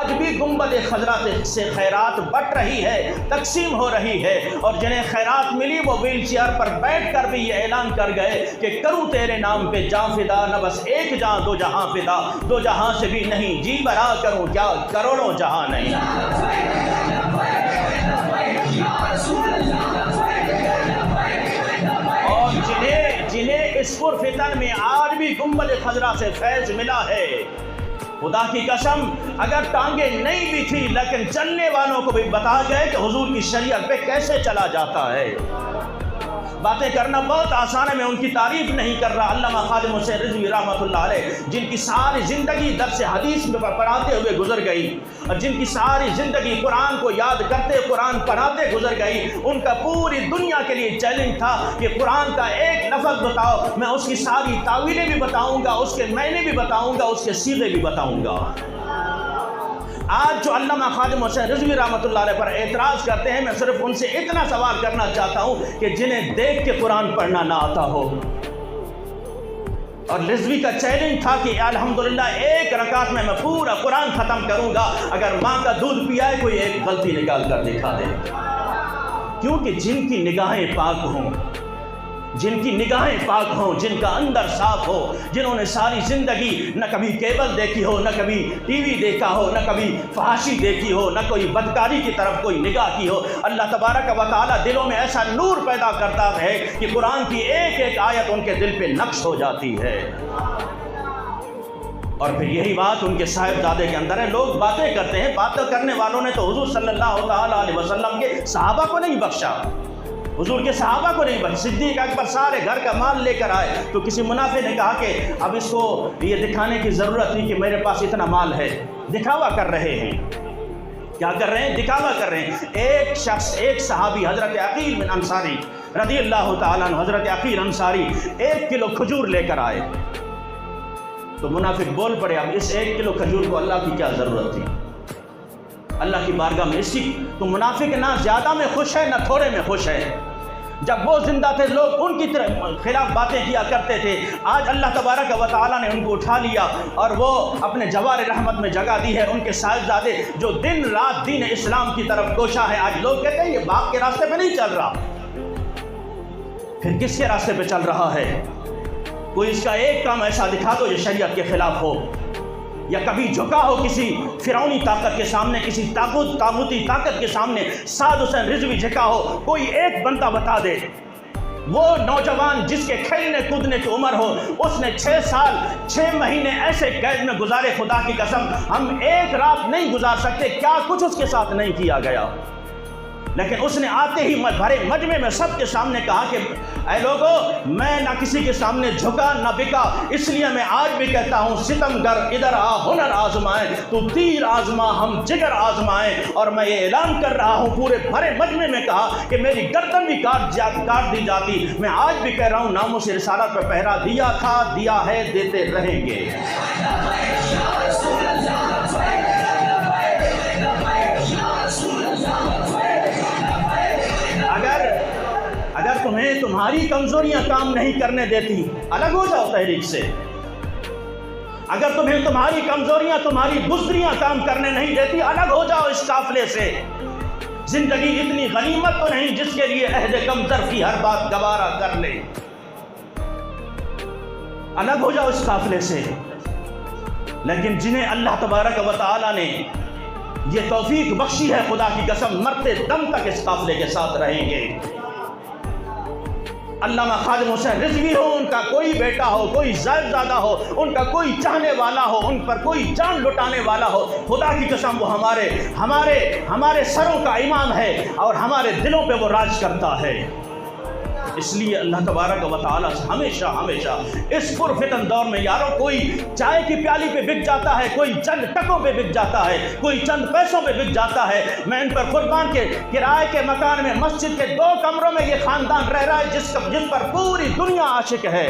آج بھی گنبد خضرا سے خیرات بٹ رہی ہے، تقسیم ہو رہی ہے، اور جنہیں خیرات ملی وہ ویل چیئر پر بیٹھ کر بھی یہ اعلان کر گئے کہ کروں تیرے نام پہ جاں فدا، نہ بس ایک جاں دو جہاں فدا، دو جہاں سے بھی نہیں جی برا کروں کیا کروڑوں جہاں نہیں۔ اور جنہیں اس پرفتن میں آج بھی گنبد خضرا سے فیض ملا ہے، خدا کی قسم اگر ٹانگیں نہیں بھی تھی لیکن چلنے والوں کو بھی بتا گئے کہ حضور کی شریعت پہ کیسے چلا جاتا ہے۔ باتیں کرنا بہت آسان ہے، میں ان کی تعریف نہیں کر رہا۔ علامہ خادم حسین رضوی رحمۃ اللہ علیہ جن کی ساری زندگی درس حدیث میں پڑھاتے ہوئے گزر گئی، اور جن کی ساری زندگی قرآن کو یاد کرتے قرآن پڑھاتے گزر گئی، ان کا پوری دنیا کے لیے چیلنج تھا کہ قرآن کا ایک لفظ بتاؤ، میں اس کی ساری تاویلیں بھی بتاؤں گا، اس کے معنی بھی بتاؤں گا، اس کے صیغے بھی بتاؤں گا۔ آج جو علامہ خادم حسین رضوی رحمۃ اللہ علیہ پر اعتراض کرتے ہیں، میں صرف ان سے اتنا سوال کرنا چاہتا ہوں کہ جنہیں دیکھ کے قرآن پڑھنا نہ آتا ہو۔ اور رضوی کا چیلنج تھا کہ الحمدللہ ایک رکعت میں پورا قرآن ختم کروں گا، اگر ماں کا دودھ پیا ہے کوئی ایک غلطی نکال کر دکھا دے۔ کیونکہ جن کی نگاہیں پاک ہوں، جن کی نگاہیں پاک ہوں، جن کا اندر صاف ہو، جنہوں نے ساری زندگی نہ کبھی کیبل دیکھی ہو، نہ کبھی ٹی وی دیکھا ہو، نہ کبھی فحاشی دیکھی ہو، نہ کوئی بدکاری کی طرف کوئی نگاہ کی ہو، اللہ تبارک و تعالیٰ دلوں میں ایسا نور پیدا کرتا ہے کہ قرآن کی ایک ایک آیت ان کے دل پہ نقش ہو جاتی ہے۔ اور پھر یہی بات ان کے صاحبزادے کے اندر ہے۔ لوگ باتیں کرتے ہیں، باتیں کرنے والوں نے تو حضور صلی اللہ تعالیٰ علیہ وسلم کے صحابہ کو نہیں بخشا، حضور کے صحابہ کو نہیں بخشا۔ صدیق اکبر سارے گھر کا مال لے کر آئے تو کسی منافع نے کہا کہ اب اس کو یہ دکھانے کی ضرورت نہیں کہ میرے پاس اتنا مال ہے، دکھاوا کر رہے ہیں۔ کیا کر رہے ہیں؟ دکھاوا کر رہے ہیں۔ ایک شخص، ایک صحابی حضرت عقیل بن انصاری رضی اللہ تعالیٰ عنہ، حضرت عقیل انصاری 1 کلو کھجور لے کر آئے تو منافق بول پڑے اب اس 1 کلو کھجور کو اللہ کی کیا ضرورت تھی اللہ کی بارگاہ میں؟ اسی تو منافق نہ زیادہ میں خوش ہے نہ تھوڑے میں خوش ہے۔ جب وہ زندہ تھے لوگ ان کی خلاف باتیں کیا کرتے تھے، آج اللہ تبارک و تعالیٰ نے ان کو اٹھا لیا اور وہ اپنے جوار رحمت میں جگہ دی ہے۔ ان کے صاحبزادے جو دن رات دین اسلام کی طرف کوشاں ہے، آج لوگ کہتے ہیں یہ باپ کے راستے پہ نہیں چل رہا، پھر کس کے راستے پہ چل رہا ہے؟ کوئی اس کا ایک کام ایسا دکھا دو جو شریعت کے خلاف ہو، یا کبھی جھکا ہو کسی فرعونی طاقت کے سامنے، کسی طاغوتی طاقت کے سامنے سعد حسین رضوی جھکا ہو، کوئی ایک بندہ بتا دے۔ وہ نوجوان جس کے کھیلنے کودنے کی عمر ہو، اس نے 6 سال 6 مہینے ایسے قید میں گزارے، خدا کی قسم ہم ایک رات نہیں گزار سکتے، کیا کچھ اس کے ساتھ نہیں کیا گیا۔ لیکن اس نے آتے ہی بھرے مجمع میں سب کے سامنے کہا کہ اے لوگو، میں نہ کسی کے سامنے جھکا نہ بکا، اس لیے میں آج بھی کہتا ہوں ستم گر ادھر آ ہنر آزمائے، تو تیر آزما ہم جگر آزمائے۔ اور میں یہ اعلان کر رہا ہوں، پورے بھرے مجمع میں کہا کہ میری گردن بھی کاٹ دی جاتی، میں آج بھی کہہ رہا ہوں ناموس رسالت پہ پہرا دیا تھا، دیا ہے، دیتے رہیں گے۔ اگر تمہیں تمہاری کمزوریاں کام نہیں کرنے دیتی، الگ ہو جاؤ تحریک سے۔ اگر تمہیں تمہاری کمزوریاں، تمہاری بزدلیاں کام کرنے نہیں دیتی، الگ ہو جاؤ اس قافلے سے۔ زندگی اتنی غنیمت تو نہیں جس کے لیے عہد کم ظرفی ہر بات گوارا کر لے۔ الگ ہو جاؤ اس قافلے سے۔ لیکن جنہیں اللہ تبارک و تعالیٰ نے یہ توفیق بخشی ہے، خدا کی قسم مرتے دم تک اس قافلے کے ساتھ رہیں گے۔ علامہ خادم حسین رضوی ہو، ان کا کوئی بیٹا ہو، کوئی صاحبزادہ ہو، ان کا کوئی چاہنے والا ہو، ان پر کوئی جان لٹانے والا ہو، خدا کی قسم وہ ہمارے سروں کا امام ہے اور ہمارے دلوں پہ وہ راج کرتا ہے۔ اس لیے اللہ تبارک و تعالیٰ سے ہمیشہ اس پرفتن دور میں یارو، کوئی چائے کی پیالی پہ بک جاتا ہے، کوئی چند ٹکوں پہ بک جاتا ہے، کوئی چند پیسوں پہ بک جاتا ہے۔ میں ان پر قربان کے کرائے کے مکان میں مسجد کے 2 کمروں میں یہ خاندان رہ رہا ہے جس پر پوری دنیا عاشق ہے۔